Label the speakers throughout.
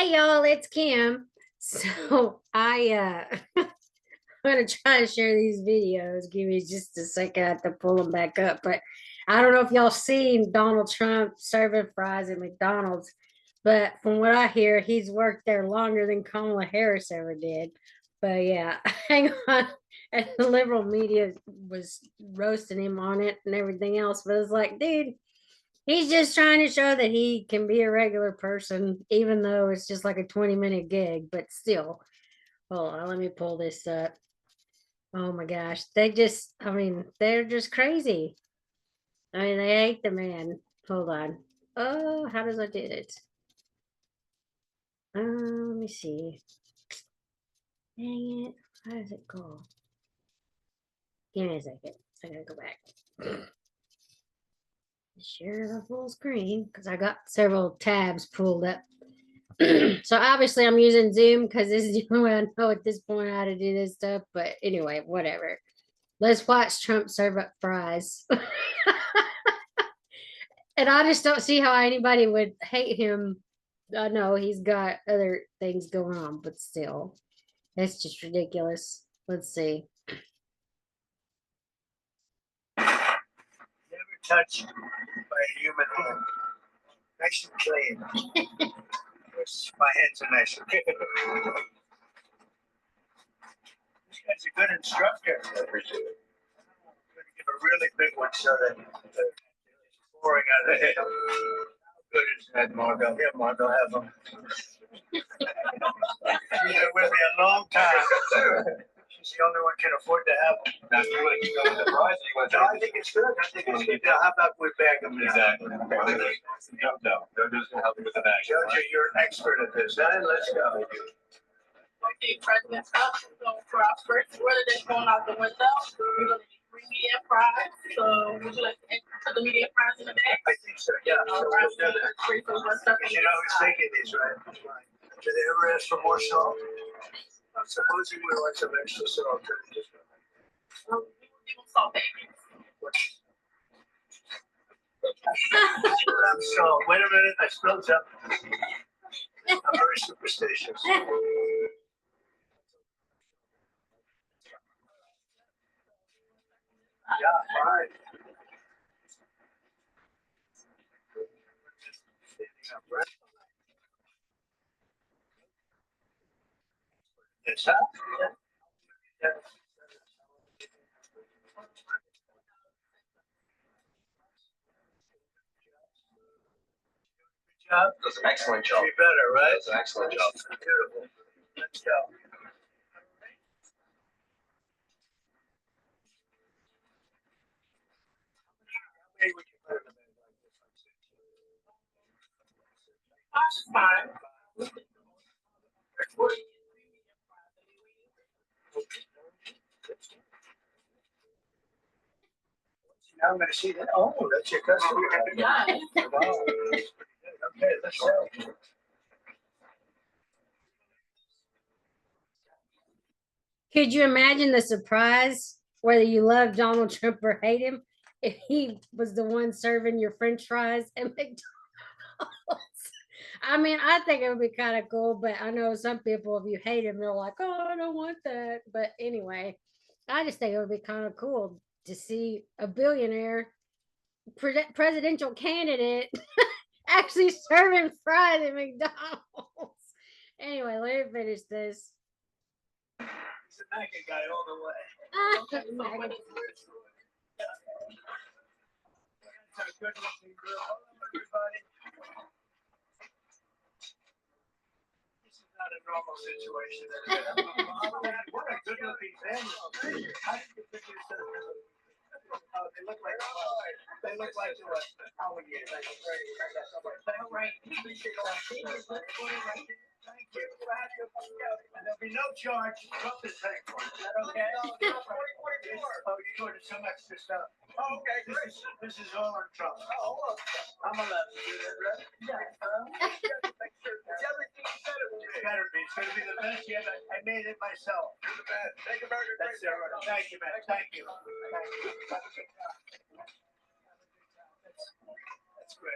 Speaker 1: Hey y'all, it's Kim. So I'm gonna try to share these videos. Give me just a second, I have to pull them back up. But I don't know if y'all seen Donald Trump serving fries at McDonald's, but from what I hear, he's worked there longer than Kamala Harris ever did. But yeah, hang on. And the liberal media was roasting him on it and everything else. But it's like, dude, he's just trying to show that he can be a regular person, even though it's just like a 20-minute gig, but still. Hold on, let me pull this up. Oh my gosh. They're just crazy. I mean, they hate the man. Hold on. Oh, how does I do it? Let me see. Dang it. How does it go? Give me a second. I gotta go back. Share the full screen because I got several tabs pulled up. So obviously I'm using Zoom because this is the only way I know at this point how to do this stuff. But anyway, whatever. Let's watch Trump serve up fries. And I just don't see how anybody would hate him. I know he's got other things going on, but still, that's just ridiculous. Let's see.
Speaker 2: Never touched by a human hand. Nice and clean. My hands are nice and clean. This guy's a good instructor. I appreciate it. I'm going to give a really big one so that it's pouring out of the head. How good is that, Margot? Here, Margot, have them. She's been with me a long time. She's the only one who can afford to have them.
Speaker 3: Now, do you want to keep going with the fries?
Speaker 2: No, I think it's good. I think it's good. Now, how about we bag them?
Speaker 3: Exactly. No, they're just going to help you with the bag.
Speaker 2: Jojo, you're an expert at this. Huh? Let's go.
Speaker 4: Okay, President Trump is going for our first order that's going out the window. We're going to need 3 medium fries. So would you like to put the medium fries in the bag?
Speaker 2: I think so, yeah.
Speaker 4: All right, so
Speaker 2: You know who's taking these, right? Do they ever ask for more salt? Supposing we want some extra salt.
Speaker 4: Salt,
Speaker 2: So, wait a minute, I spilled something. I'm very superstitious. Yeah, fine. Standing up, right? Yes, huh? Yeah. Good job.
Speaker 3: That's an excellent job.
Speaker 2: Be better, right?
Speaker 3: That's an excellent job.
Speaker 2: Beautiful. Let's go. Maybe we can put it in the bag like this.
Speaker 4: Fine.
Speaker 2: Now I'm gonna see that. Oh, that's your customer.
Speaker 4: Yeah.
Speaker 2: Wow. Okay, let's go.
Speaker 1: Could you imagine the surprise, whether you love Donald Trump or hate him, if he was the one serving your French fries at McDonald's? I mean, I think it would be kind of cool, but I know some people, if you hate him, they're like, "Oh, I don't want that." But anyway, I just think it would be kind of cool to see a billionaire presidential candidate actually serving fries at McDonald's. Anyway, let me finish this.
Speaker 2: He's a MAGA guy all the way. Good looking girl. Everybody. This is not a normal situation. What a good looking family. How did you figure this out? Oh, they look like how we get like all right. Thank you. And there'll be no charge. Trump is paying for it. Is that okay? Oh, you're going to some extra stuff. Oh, okay, great. This is all on Trump. Oh, look. I'm allowed to do that, right? Yeah. It's everything you said it will be. It's going to be the best yet. I made it myself. You're the best. Thank you very much. Thank you, man. Thank you. That's great.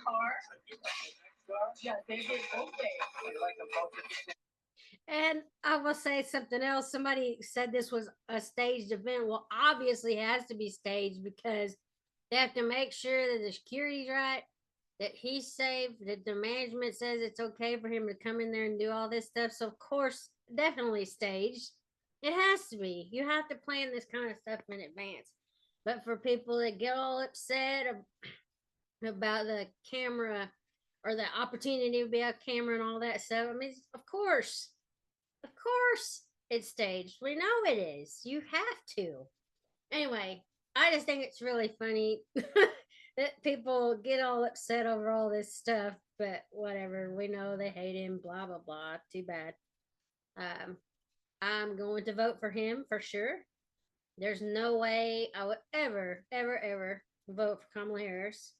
Speaker 2: Car.
Speaker 4: Yeah, they did both days.
Speaker 2: You like them both at the same
Speaker 1: And I will say something else. Somebody said this was a staged event. Well, obviously it has to be staged because they have to make sure that the security's right, that he's safe, that the management says it's okay for him to come in there and do all this stuff. So of course, definitely staged. It has to be. You have to plan this kind of stuff in advance. But for people that get all upset about the camera or the opportunity to be on camera and all that stuff, I mean, of course, it's staged. We know it is. You have to. Anyway, I just think it's really funny that people get all upset over all this stuff, but whatever. We know they hate him, blah, blah, blah. Too bad. I'm going to vote for him for sure. There's no way I would ever, ever, ever vote for Kamala Harris.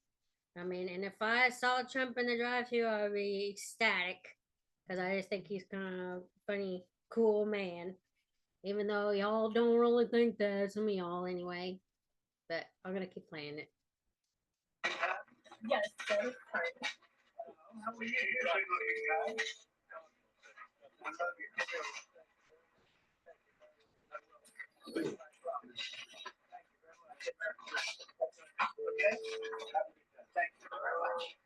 Speaker 1: I mean, and if I saw Trump in the drive-thru, I would be ecstatic because I just think he's kind of funny, cool man. Even though y'all don't really think that, some of y'all anyway. But I'm gonna keep playing it.
Speaker 4: Yes, that is right.
Speaker 2: How are you? Okay? Thank you very much.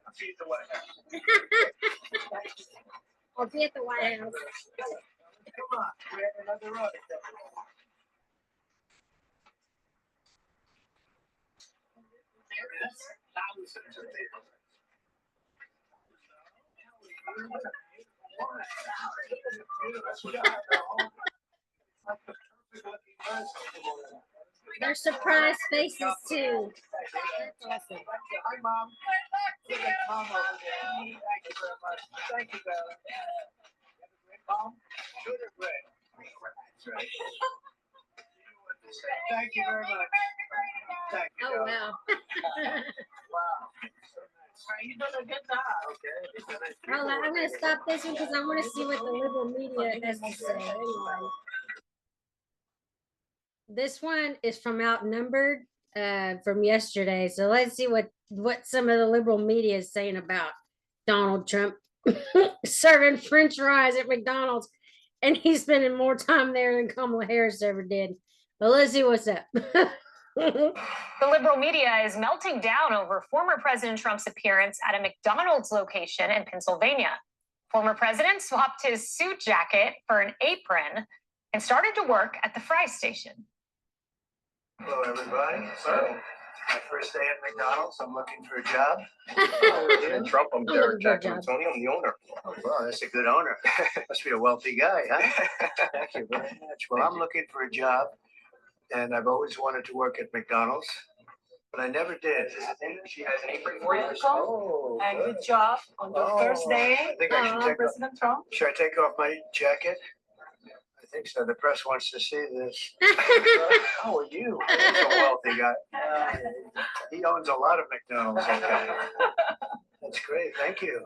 Speaker 2: I'll see you at the White House.
Speaker 1: I'll be at the White House.
Speaker 2: Come on, we're at another road.
Speaker 1: They're surprised faces too. That's awesome.
Speaker 2: Hi, Mom. Look at Mom over there. Thank you very much. Thank you, Bella. You have a great mom? Good or great? That's right. Thank you very much. Thank you.
Speaker 1: Oh
Speaker 2: Bella.
Speaker 1: wow.
Speaker 2: Wow. So nice.
Speaker 4: You done a good job.
Speaker 2: Okay.
Speaker 1: Well, I'm gonna stop this one because I want to see what the liberal media has to say. Anyway. This one is from Outnumbered from yesterday. So let's see what some of the liberal media is saying about Donald Trump serving French fries at McDonald's, and he's spending more time there than Kamala Harris ever did. But let's see what's up.
Speaker 5: The liberal media is melting down over former President Trump's appearance at a McDonald's location in Pennsylvania. Former president swapped his suit jacket for an apron and started to work at the fry station.
Speaker 2: Hello, everybody. So, my first day at McDonald's. I'm looking for a job.
Speaker 3: President Trump, I'm
Speaker 1: Oh,
Speaker 3: Derek
Speaker 1: good
Speaker 3: Jackson
Speaker 1: job.
Speaker 3: Tony. I'm the owner.
Speaker 2: Oh, wow, that's a good owner. Must be a wealthy guy, huh? Thank you very much. Well, I'm looking for a job, and I've always wanted to work at McDonald's, but I never did.
Speaker 3: She has an apron for you.
Speaker 2: Oh,
Speaker 4: And good job on your first day.
Speaker 2: I think I should take off.
Speaker 4: President Trump.
Speaker 2: Should I take off my jacket? I think so. The press wants to see this. How are you? He's a wealthy guy. He owns a lot of McDonald's. Okay. That's great. Thank you.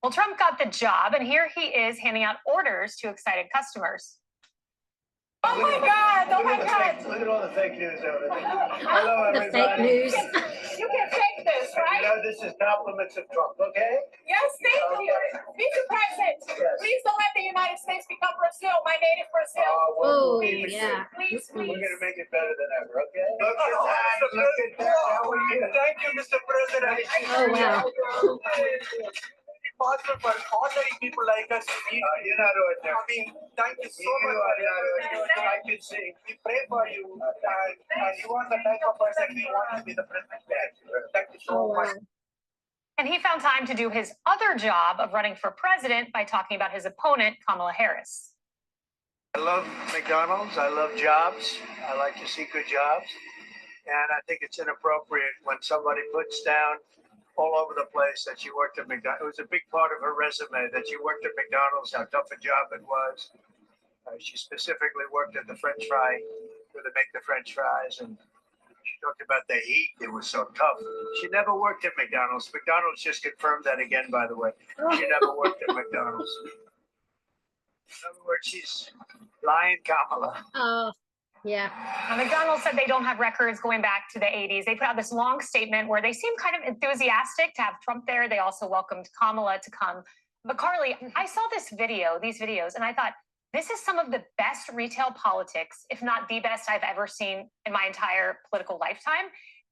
Speaker 5: Well, Trump got the job, and here he is handing out orders to excited customers.
Speaker 4: Oh my God! Oh my God!
Speaker 2: Look at all the fake news over there. Hello,
Speaker 1: The
Speaker 2: everybody.
Speaker 1: fake news.
Speaker 4: You can fake this,
Speaker 2: You
Speaker 4: right?
Speaker 2: know this is compliments of Trump, okay?
Speaker 4: Yes, thank you. Mr. President,
Speaker 2: Yes.
Speaker 4: please don't let the United States become Brazil, my native Brazil.
Speaker 1: Oh,
Speaker 2: please.
Speaker 1: yeah.
Speaker 4: Please,
Speaker 2: We're
Speaker 4: please.
Speaker 2: gonna make it better than ever, okay? Look at that. Look at that. How are you? Thank you, Mr. President.
Speaker 1: Oh wow.
Speaker 2: Possible for ordinary people like us to meet. You're not ordinary. I mean, thank you so much for everything. I can say we pray for you, and you are the type of person we want to be the president. Thank you
Speaker 1: Oh
Speaker 2: so
Speaker 1: wow.
Speaker 2: much.
Speaker 5: And he found time to do his other job of running for president by talking about his opponent, Kamala Harris.
Speaker 2: I love McDonald's. I love jobs. I like to see good jobs. And I think it's inappropriate when somebody puts down all over the place that she worked at McDonald's. It was a big part of her resume that she worked at McDonald's, how tough a job it was. She specifically worked at the French fry, where they make the French fries. And she talked about the heat. It was so tough. She never worked at McDonald's. McDonald's just confirmed that again, by the way. She never worked at McDonald's. In other words, she's lying, Kamala.
Speaker 1: Oh, Yeah.
Speaker 5: McDonald's said they don't have records going back to the 80s. They put out this long statement where they seem kind of enthusiastic to have Trump there. They also welcomed Kamala to come. But Carly, I saw these videos, and I thought, this is some of the best retail politics, if not the best I've ever seen in my entire political lifetime.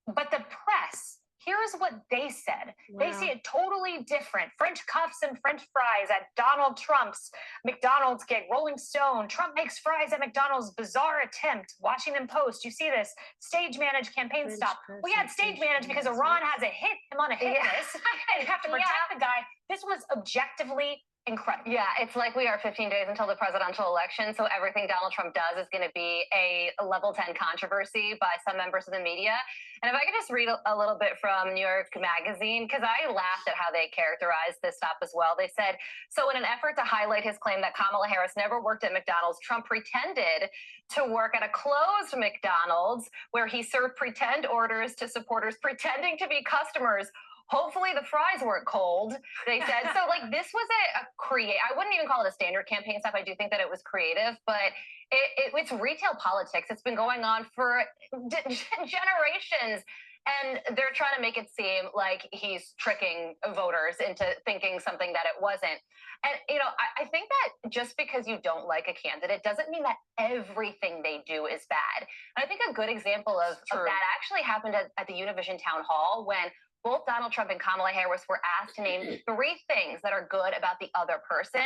Speaker 5: But the press, here's what they said.
Speaker 1: Wow.
Speaker 5: They see it totally different. French cuffs and French fries at Donald Trump's McDonald's gig. Rolling Stone, Trump makes fries at McDonald's, bizarre attempt. Washington Post, you see this. Stage managed campaign
Speaker 1: French
Speaker 5: stop.
Speaker 1: cuffs
Speaker 5: We had
Speaker 1: and
Speaker 5: stage
Speaker 1: French
Speaker 5: managed because
Speaker 1: fries.
Speaker 5: Iran has him on a hit list. And have to protect the guy. This was objectively incredible.
Speaker 6: Yeah, it's like we are 15 days until the presidential election, so everything Donald Trump does is going to be a level 10 controversy by some members of the media. And if I could just read a little bit from New York Magazine, because I laughed at how they characterized this stop as well. They said, so in an effort to highlight his claim that Kamala Harris never worked at McDonald's, Trump pretended to work at a closed McDonald's where he served pretend orders to supporters pretending to be customers. Hopefully the fries weren't cold, they said. So like this was a I wouldn't even call it a standard campaign stop. I do think that it was creative, but it's retail politics. It's been going on for generations. And they're trying to make it seem like he's tricking voters into thinking something that it wasn't. And, you know, I think that just because you don't like a candidate doesn't mean that everything they do is bad. And I think a good example of that actually happened at the Univision Town Hall when both Donald Trump and Kamala Harris were asked to name 3 things that are good about the other person.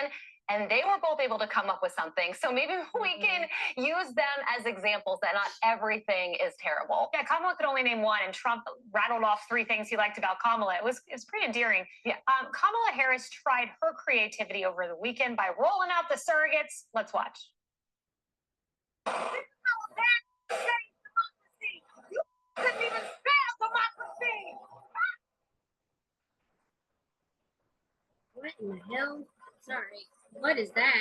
Speaker 6: And they were both able to come up with something. So maybe we can use them as examples that not everything is terrible.
Speaker 5: Yeah, Kamala could only name 1, and Trump rattled off 3 things he liked about Kamala. It was pretty endearing.
Speaker 6: Yeah.
Speaker 5: Kamala Harris tried her creativity over the weekend by rolling out the surrogates. Let's watch.
Speaker 2: You couldn't even spell democracy.
Speaker 1: What in the hell? Sorry. What is that?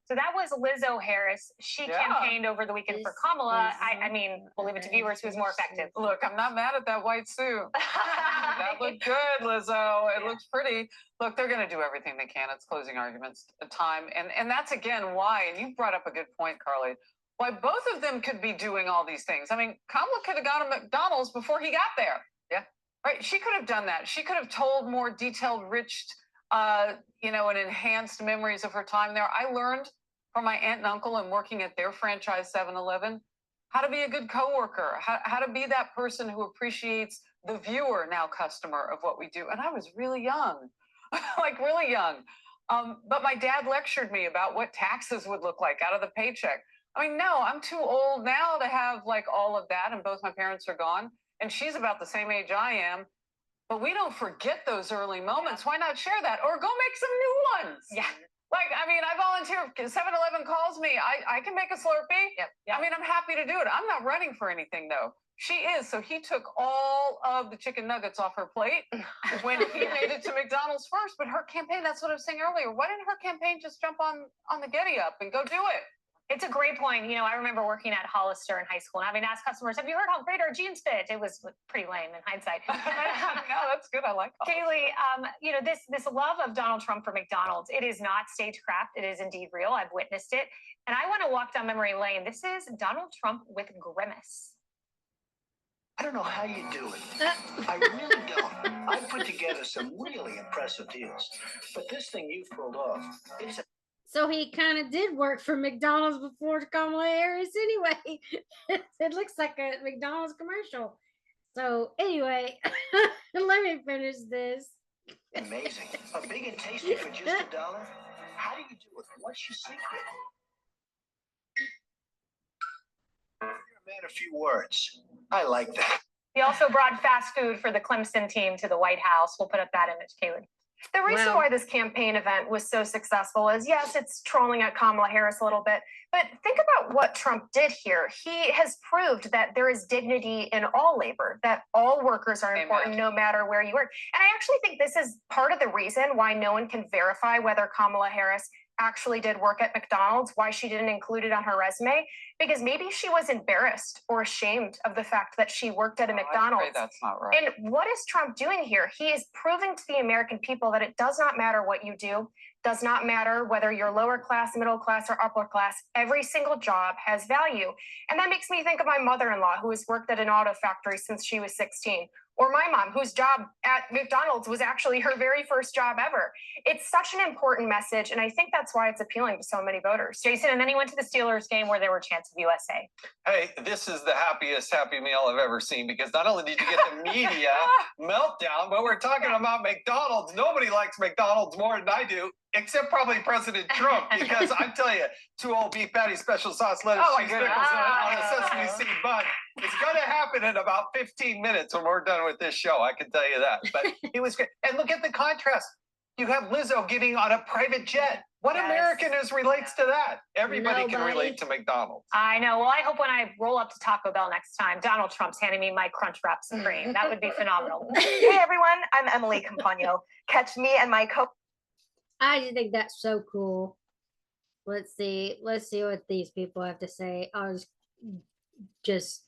Speaker 5: So that was Lizzo Harris. She campaigned over the weekend for Kamala. I mean, we'll leave it to viewers who's more effective.
Speaker 7: Look, I'm not mad at that white suit. That looked good, Lizzo. It looks pretty. Look, they're going to do everything they can. It's closing arguments time. And that's, again, why, and you brought up a good point, Carly, why both of them could be doing all these things. I mean, Kamala could have gone to McDonald's before he got there.
Speaker 6: Yeah.
Speaker 7: Right? She could have done that. She could have told more detailed, rich, you know, and enhanced memories of her time there. I learned from my aunt and uncle and working at their franchise 7-Eleven how to be a good coworker, how to be that person who appreciates the viewer, now customer, of what we do. And I was really young, like really young. But my dad lectured me about what taxes would look like out of the paycheck. I mean, no, I'm too old now to have like all of that, and both my parents are gone. And she's about the same age I am. But we don't forget those early moments. Why not share that? Or go make some new ones.
Speaker 5: Yeah.
Speaker 7: Like, I mean, I volunteer. 7-Eleven calls me. I can make a Slurpee.
Speaker 5: Yep.
Speaker 7: I mean, I'm happy to do it. I'm not running for anything, though. She is. So he took all of the chicken nuggets off her plate when he made it to McDonald's first. But her campaign, that's what I was saying earlier. Why didn't her campaign just jump on the giddy up and go do it?
Speaker 5: It's a great point. You know, I remember working at Hollister in high school and having asked customers, have you heard how great our jeans fit? It was pretty lame in hindsight.
Speaker 7: No, that's good. I like that.
Speaker 5: Kaylee, you know, this love of Donald Trump for McDonald's, it is not stagecraft. It is indeed real. I've witnessed it. And I want to walk down memory lane. This is Donald Trump with Grimace.
Speaker 2: I don't know how you do it. I really don't. I put together some really impressive deals. But this thing you've pulled off, it's a
Speaker 1: So he kind of did work for McDonald's before Kamala Harris anyway. It looks like a McDonald's commercial. So anyway, let me finish this.
Speaker 2: amazing. A big and tasty for just $1. How do you do it? What's your secret? You're a man of few words. I like that.
Speaker 5: He also brought fast food for the Clemson team to the White House. We'll put up that image, Kaylee.
Speaker 8: The reason
Speaker 1: Wow.
Speaker 8: why this campaign event was so successful is, yes, it's trolling at Kamala Harris a little bit, but think about what Trump did here. He has proved that there is dignity in all labor, that all workers are important no matter where you work. And I actually think this is part of the reason why no one can verify whether Kamala Harris actually did work at McDonald's, why she didn't include it on her resume, because maybe she was embarrassed or ashamed of the fact that she worked at a McDonald's.
Speaker 7: I'm afraid that's not right.
Speaker 8: And what is Trump doing here? He is proving to the American people that it does not matter what you do. does not matter whether you're lower class, middle class, or upper class. Every single job has value. And that makes me think of my mother-in-law, who has worked at an auto factory since she was 16. Or my mom, whose job at McDonald's was actually her very first job ever. It's such an important message, and I think that's why it's appealing to so many voters.
Speaker 5: Jason, and then he went to the Steelers game where there were chants of USA.
Speaker 9: Hey, this is the happiest Happy Meal I've ever seen, because not only did you get the media meltdown, but we're talking about McDonald's. Nobody likes McDonald's more than I do, except probably President Trump, because I tell you, 2 old beef patty, special sauce, lettuce, cheese, pickles, on a sesame seed bun. It's going to happen in about 15 minutes when we're done with this show, I can tell you that. But it was great. And look at the contrast. You have Lizzo getting on a private jet. What American relates to that? Everybody can relate to McDonald's.
Speaker 5: I know. Well, I hope when I roll up to Taco Bell next time, Donald Trump's handing me my Crunch Wrap Supreme. That would be phenomenal.
Speaker 10: Hey, everyone. I'm Emily Campagno. Catch me and my
Speaker 1: I just think that's so cool. Let's see what these people have to say. I was just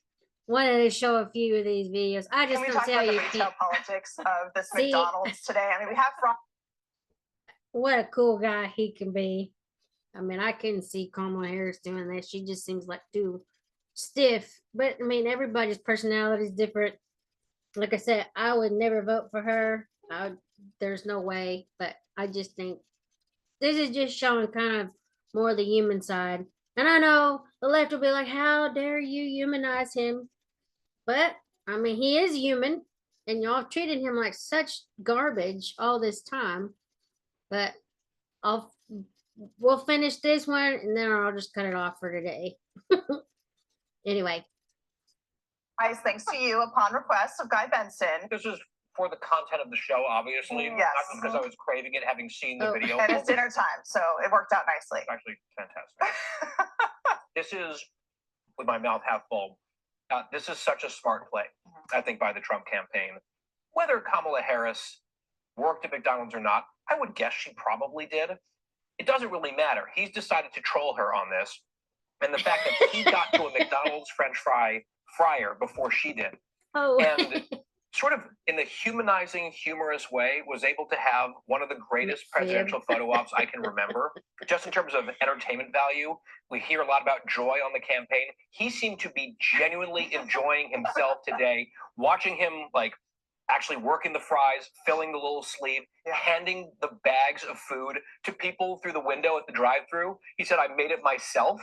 Speaker 1: wanted to show a few of these videos. I just
Speaker 10: Can we
Speaker 1: don't
Speaker 10: talk
Speaker 1: tell
Speaker 10: about the
Speaker 1: you.
Speaker 10: retail politics of this
Speaker 1: See?
Speaker 10: McDonald's today? I mean, we have
Speaker 1: What a cool guy he can be. I mean, I couldn't see Kamala Harris doing that. She just seems like too stiff. But I mean, everybody's personality is different. Like I said, I would never vote for her. There's no way. But I just think this is just showing kind of more the human side. And I know the left will be like, how dare you humanize him? But I mean, he is human, and y'all treated him like such garbage all this time. But we'll finish this one, and then I'll just cut it off for today. Anyway.
Speaker 10: Guys, thanks to you upon request of Guy Benson.
Speaker 3: This is for the content of the show, obviously.
Speaker 10: Yes.
Speaker 3: Not because I was craving it, having seen the video.
Speaker 10: And it's dinner time, so it worked out nicely.
Speaker 3: It's actually fantastic. This is, with my mouth half full, this is such a smart play, I think, by the Trump campaign. Whether Kamala Harris worked at McDonald's or not, I would guess she probably did. It doesn't really matter. He's decided to troll her on this. And the fact that he got to a McDonald's French fryer before she did.
Speaker 1: Oh.
Speaker 3: And sort of in the humanizing, humorous way, was able to have one of the greatest presidential photo ops I can remember. Just in terms of entertainment value, we hear a lot about joy on the campaign. He seemed to be genuinely enjoying himself today, watching him like actually working the fries, filling the little sleeve, handing the bags of food to people through the window at the drive-thru. He said, I made it myself.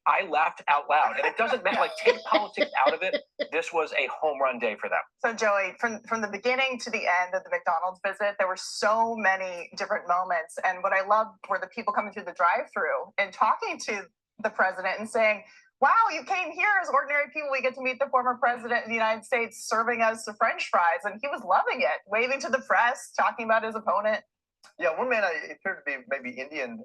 Speaker 3: I laughed out loud. And it doesn't matter, like, take politics out of it. This was a home run day for them.
Speaker 10: So, Joey, from the beginning to the end of the McDonald's visit, there were so many different moments. And what I loved were the people coming through the drive-thru and talking to the president and saying, wow, you came here as ordinary people. We get to meet the former president of the United States serving us the French fries. And he was loving it, waving to the press, talking about his opponent.
Speaker 11: Yeah, one man, it appeared to be maybe Indian,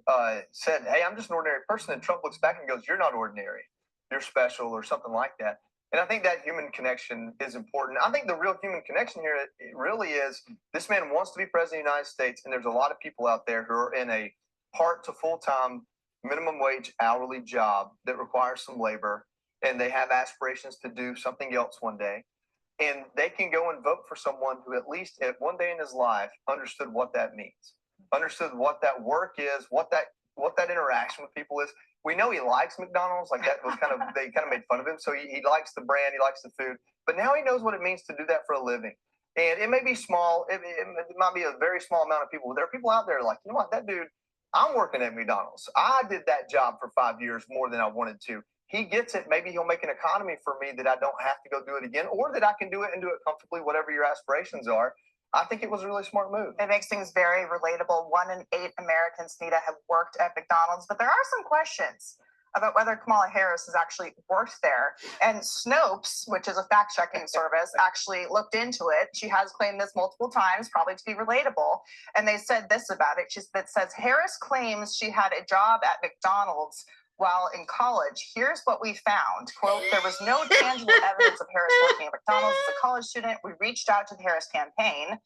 Speaker 11: said, hey, I'm just an ordinary person. And Trump looks back and goes, you're not ordinary. You're special, or something like that. And I think that human connection is important. I think the real human connection here really is this man wants to be president of the United States. And there's a lot of people out there who are in a part to full-time minimum wage hourly job that requires some labor, and they have aspirations to do something else one day, and they can go and vote for someone who at least at one day in his life understood what that means, understood what that work is, what that interaction with people is. We know he likes McDonald's, like that was kind of, they kind of made fun of him. So he likes the brand, he likes the food, but now he knows what it means to do that for a living. And it may be small, it might be a very small amount of people, but there are people out there like, you know what, that dude, I'm working at McDonald's. I did that job for 5 years more than I wanted to. He gets it. Maybe he'll make an economy for me that I don't have to go do it again, or that I can do it and do it comfortably, whatever your aspirations are. I think it was a really smart move.
Speaker 10: It makes things very relatable. 1 in 8 Americans, Nita, have worked at McDonald's, but there are some questions about whether Kamala Harris has actually worked there. And Snopes, which is a fact-checking service, actually looked into it. She has claimed this multiple times, probably to be relatable. And they said this about it. It says, Harris claims she had a job at McDonald's while in college. Here's what we found. Quote, there was no tangible evidence of Harris working at McDonald's as a college student. We reached out to the Harris campaign,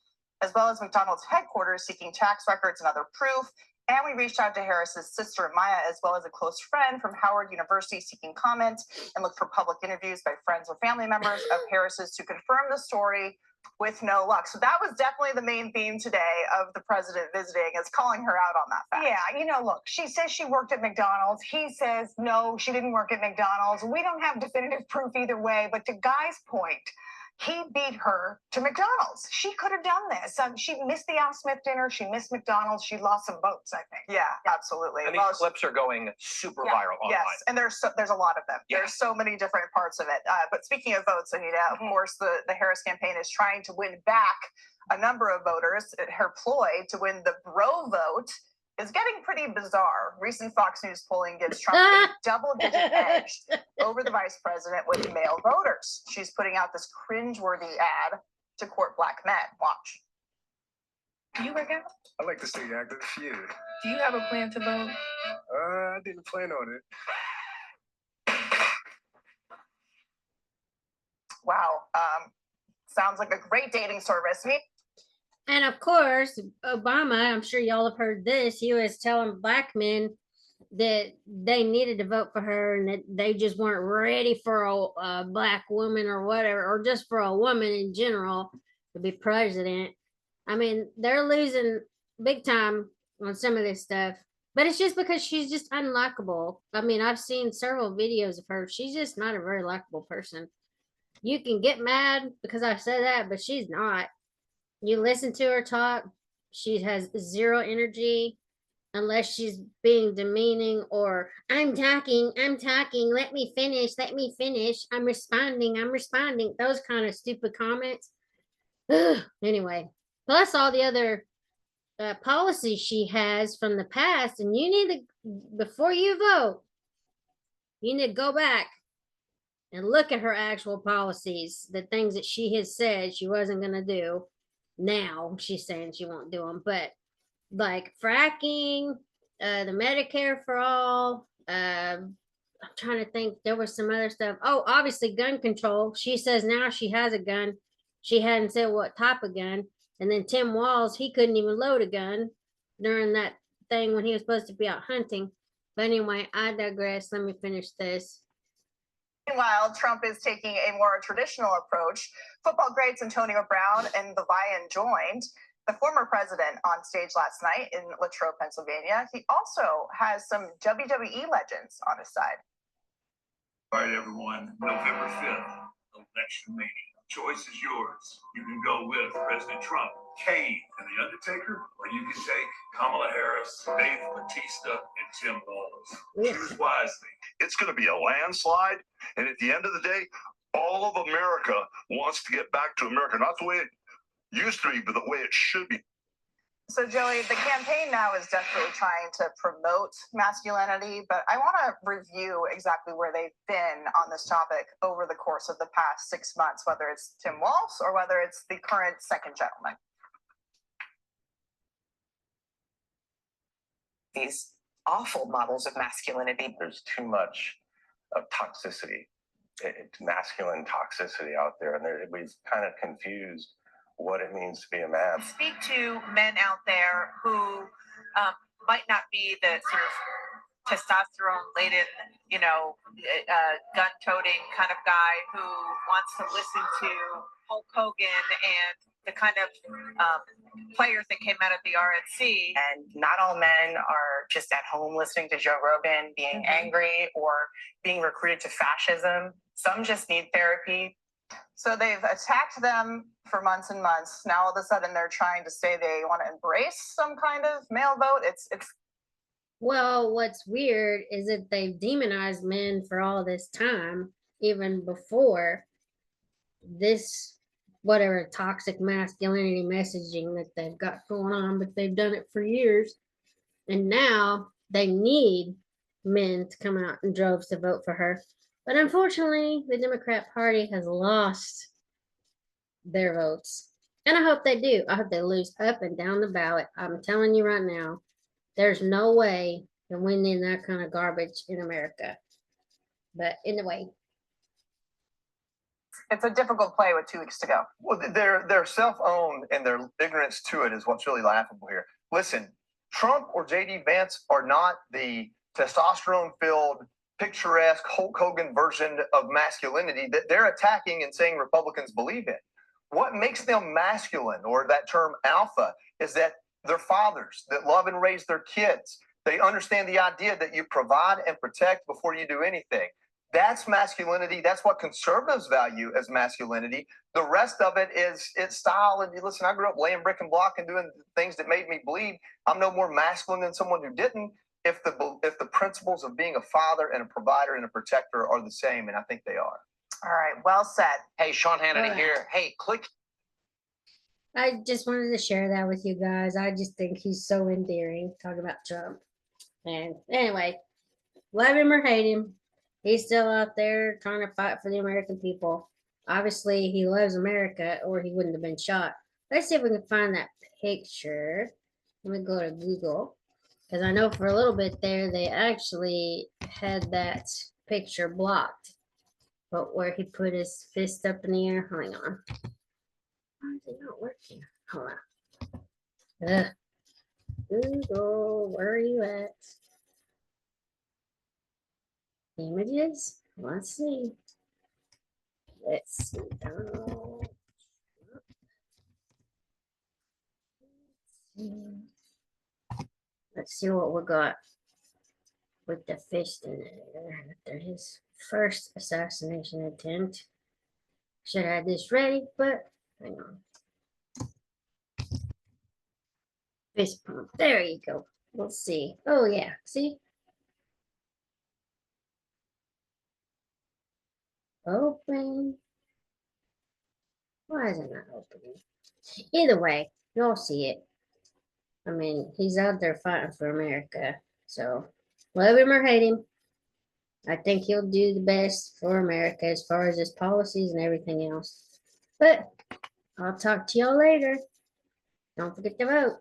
Speaker 10: as well as McDonald's headquarters, seeking tax records and other proof. And we reached out to Harris's sister, Maya, as well as a close friend from Howard University, seeking comment and looked for public interviews by friends or family members of Harris's to confirm the story with no luck. So that was definitely the main theme today of the president visiting, is calling her out on that fact.
Speaker 8: Yeah, you know, look, she says she worked at McDonald's. He says, no, she didn't work at McDonald's. We don't have definitive proof either way. But to Guy's point, he beat her to McDonald's. She could have done this. She missed the Al Smith dinner. She missed McDonald's. She lost some votes, I think.
Speaker 10: Yeah, absolutely.
Speaker 3: And these clips are going super viral online.
Speaker 10: Yes, and there's a lot of them.
Speaker 3: Yeah.
Speaker 10: There's so many different parts of it. But speaking of votes, Anita, of course, the Harris campaign is trying to win back a number of voters. Her ploy to win the bro vote is getting pretty bizarre. Recent Fox News polling gives Trump a double-digit edge over the vice president with male voters. She's putting out this cringeworthy ad to court black men. Watch.
Speaker 4: Do you work out?
Speaker 2: I like to stay active. Yeah.
Speaker 4: Do you have a plan to vote?
Speaker 2: I didn't plan on it.
Speaker 10: Wow. Sounds like a great dating service.
Speaker 1: And of course, Obama, I'm sure y'all have heard this, he was telling black men that they needed to vote for her and that they just weren't ready for a black woman or whatever, or just for a woman in general to be president. I mean, they're losing big time on some of this stuff, but it's just because she's just unlikable. I mean, I've seen several videos of her. She's just not a very likable person. You can get mad because I said that, but she's not. You listen to her talk, she has zero energy unless she's being demeaning or I'm talking, let me finish, I'm responding, those kind of stupid comments. Anyway, plus all the other policies she has from the past, and you need to, before you vote, you need to go back and look at her actual policies, the things that she has said she wasn't going to do. Now she's saying she won't do them, but like fracking, the Medicare for all, I'm trying to think, there was some other stuff. Oh, obviously gun control. She says now she has a gun. She hadn't said what type of gun. And then Tim Walz, he couldn't even load a gun during that thing when he was supposed to be out hunting. But anyway, I digress. Let me finish this.
Speaker 10: Meanwhile, Trump is taking a more traditional approach. Football greats Antonio Brown and the Vian joined the former president on stage last night in Latrobe, Pennsylvania. He also has some WWE legends on his side.
Speaker 2: All right, everyone. November 5th, election meeting. Choice is yours. You can go with President Trump, Kane, and The Undertaker, or you can take Kamala Harris, Dave Bautista, and Tim Walz. Choose wisely.
Speaker 12: It's going to be a landslide, and at the end of the day, all of America wants to get back to America. Not the way it used to be, but the way it should be.
Speaker 10: So, Joey, the campaign now is definitely trying to promote masculinity, but I want to review exactly where they've been on this topic over the course of the past 6 months, whether it's Tim Walz or whether it's the current second gentleman.
Speaker 13: These awful models of masculinity.
Speaker 3: There's too much of toxicity, masculine toxicity out there, and we've kind of confused what it means to be a man.
Speaker 14: Speak to men out there who might not be the sort of testosterone-laden, gun-toting kind of guy who wants to listen to Hulk Hogan and the kind of players that came out of the RNC.
Speaker 13: And not all men are just at home listening to Joe Rogan, being angry or being recruited to fascism. Some just need therapy.
Speaker 10: So they've attacked them for months and months. Now all of a sudden they're trying to say they want to embrace some kind of male vote. It's
Speaker 1: Well, what's weird is that they've demonized men for all this time, even before this whatever toxic masculinity messaging that they've got going on, but they've done it for years. And now they need men to come out in droves to vote for her. But unfortunately, the Democrat Party has lost their votes. And I hope they do. I hope they lose up and down the ballot. I'm telling you right now, there's no way that we need that kind of garbage in America. But anyway.
Speaker 10: It's a difficult play with 2 weeks to go.
Speaker 11: Well, they're self-owned, and their ignorance to it is what's really laughable here. Listen, Trump or J.D. Vance are not the testosterone-filled, picturesque Hulk Hogan version of masculinity that they're attacking and saying Republicans believe in. What makes them masculine, or that term alpha, is that they're fathers that love and raise their kids. They understand the idea that you provide and protect before you do anything. That's masculinity. That's what conservatives value as masculinity. The rest of it is it's style. And listen, I grew up laying brick and block and doing things that made me bleed. I'm no more masculine than someone who didn't. If the principles of being a father and a provider and a protector are the same, and I think they are.
Speaker 10: All right, well said.
Speaker 3: Hey, Sean Hannity
Speaker 1: Alright.
Speaker 3: here. Hey, click.
Speaker 1: I just wanted to share that with you guys. I just think he's so endearing talking about Trump. And anyway, love him or hate him, he's still out there trying to fight for the American people. Obviously, he loves America or he wouldn't have been shot. Let's see if we can find that picture. Let me go to Google, because I know for a little bit there, they actually had that picture blocked. But where he put his fist up in the air, hang on. Why is it not working? Hold on. Ugh. Google, where are you at? Images? Let's see. Let's see. Let's see what we got with the fist in there after his first assassination attempt. Should have had this ready, but hang on. Fist pump. There you go. We'll see. Oh yeah, see? Open. Why is it not opening? Either way, you'll see it. I mean, he's out there fighting for America. So, love him or hate him, I think he'll do the best for America as far as his policies and everything else. But I'll talk to y'all later. Don't forget to vote.